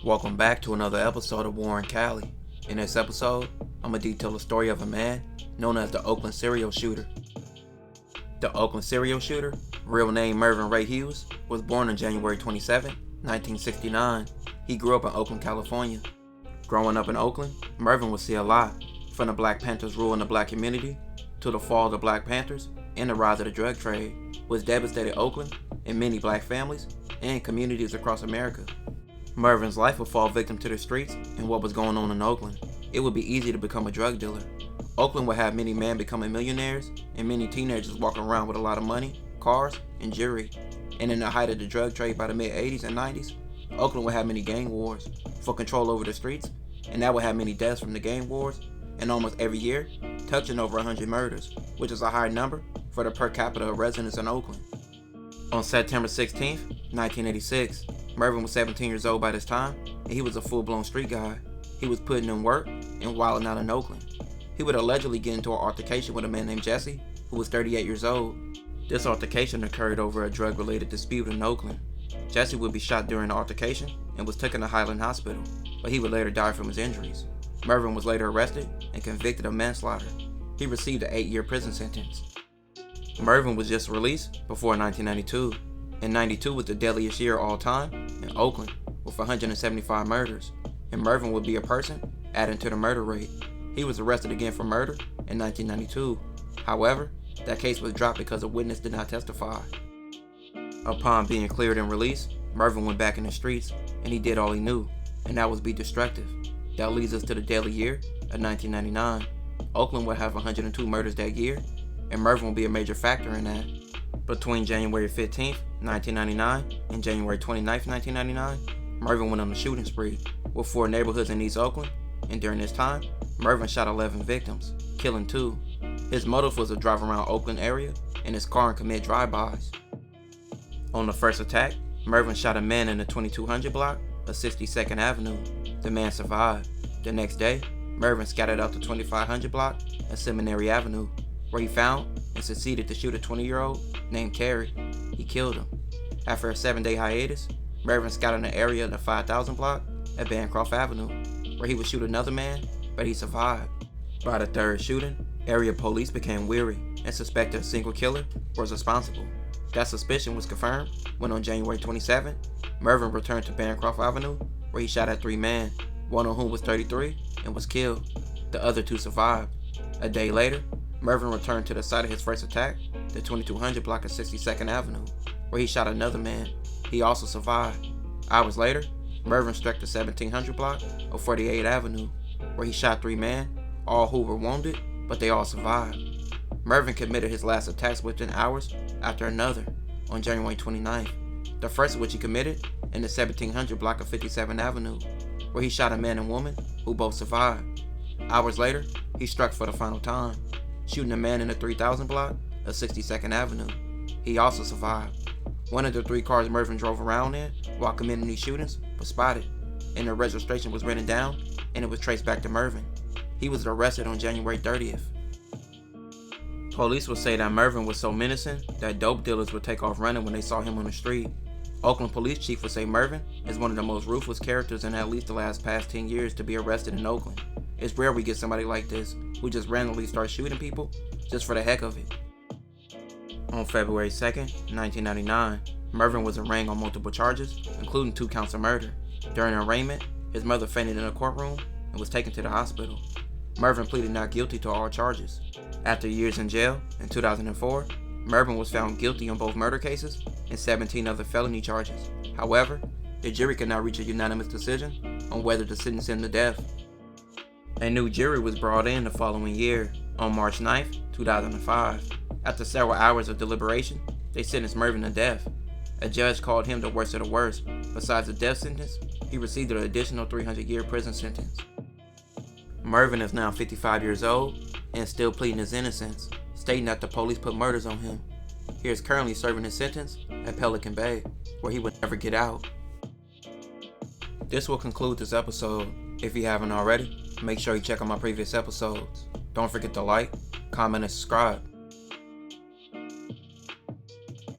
Welcome back to another episode of Warren Cali. In this episode, I'm going to detail the story of a man known as the Oakland serial shooter. The Oakland serial shooter, real name Mervin Hughes, was born on January 27, 1969. He grew up in Oakland, California. Growing up in Oakland, Mervin would see a lot, from the Black Panthers' rule in the black community, to the fall of the Black Panthers and the rise of the drug trade, which devastated Oakland and many black families and communities across America. Mervin's life would fall victim to the streets and what was going on in Oakland. It would be easy to become a drug dealer. Oakland would have many men becoming millionaires and many teenagers walking around with a lot of money, cars, and jewelry. And in the height of the drug trade by the mid-80s and 90s, Oakland would have many gang wars for control over the streets, and that would have many deaths from the gang wars, and almost every year, touching over 100 murders, which is a high number for the per capita of residents in Oakland. On September 16, 1986, Mervin was 17 years old by this time, and he was a full-blown street guy. He was putting in work and wilding out in Oakland. He would allegedly get into an altercation with a man named Jesse, who was 38 years old. This altercation occurred over a drug-related dispute in Oakland. Jesse would be shot during the altercation and was taken to Highland Hospital, but he would later die from his injuries. Mervin was later arrested and convicted of manslaughter. He received an 8-year prison sentence. Mervin was just released before 1992, and 92 was the deadliest year of all time in Oakland, with 175 murders, and Mervin would be a person adding to the murder rate. He was arrested again for murder in 1992. However, that case was dropped because a witness did not testify. Upon being cleared and released, Mervin went back in the streets, and he did all he knew, and that was be destructive. That leads us to the deadly year of 1999. Oakland would have 102 murders that year, and Mervin will be a major factor in that. Between January 15, 1999 and January 29, 1999, Mervin went on a shooting spree with 4 neighborhoods in East Oakland, and during this time, Mervin shot 11 victims, killing 2. His motive was to drive around Oakland area in his car and commit drive-bys. On the first attack, Mervin shot a man in the 2200 block of 62nd Avenue. The man survived. The next day, Mervin scattered out the 2500 block of Seminary Avenue, where he found and succeeded to shoot a 20-year-old named Carey. He killed him. After a 7-day hiatus, Mervin scouted an area of the 5000 block at Bancroft Avenue, where he would shoot another man, but he survived. By the third shooting, area police became weary and suspected a single killer was responsible. That suspicion was confirmed when on January 27, Mervin returned to Bancroft Avenue, where he shot at 3 men, one of whom was 33 and was killed. The other 2 survived. A day later, Mervin returned to the site of his first attack, the 2200 block of 62nd Avenue, where he shot another man. He also survived. Hours later, Mervin struck the 1700 block of 48th Avenue, where he shot 3 men, all who were wounded, but they all survived. Mervin committed his last attacks within hours after another on January 29th, the first of which he committed in the 1700 block of 57th Avenue, where he shot a man and woman who both survived. Hours later, he struck for the final time, shooting a man in the 3000 block of 62nd Avenue. He also survived. One of the 3 cars Mervin drove around in while committing these shootings was spotted, and the registration was written down, and it was traced back to Mervin. He was arrested on January 30th. Police would say that Mervin was so menacing that dope dealers would take off running when they saw him on the street. Oakland police chief would say Mervin is one of the most ruthless characters in at least the past 10 years to be arrested in Oakland. It's rare we get somebody like this who just randomly starts shooting people just for the heck of it. On February 2nd, 1999, Mervin was arraigned on multiple charges, including 2 counts of murder. During arraignment, his mother fainted in a courtroom and was taken to the hospital. Mervin pleaded not guilty to all charges. After years in jail, in 2004, Mervin was found guilty on both murder cases and 17 other felony charges. However, the jury could not reach a unanimous decision on whether to sentence him to death. A new jury was brought in the following year, on March 9, 2005. After several hours of deliberation, they sentenced Mervin to death. A judge called him the worst of the worst. Besides the death sentence, he received an additional 300-year prison sentence. Mervin is now 55 years old and still pleading his innocence, stating that the police put murders on him. He is currently serving his sentence at Pelican Bay, where he would never get out. This will conclude this episode. If you haven't already, make sure you check out my previous episodes. Don't forget to like, comment, and subscribe.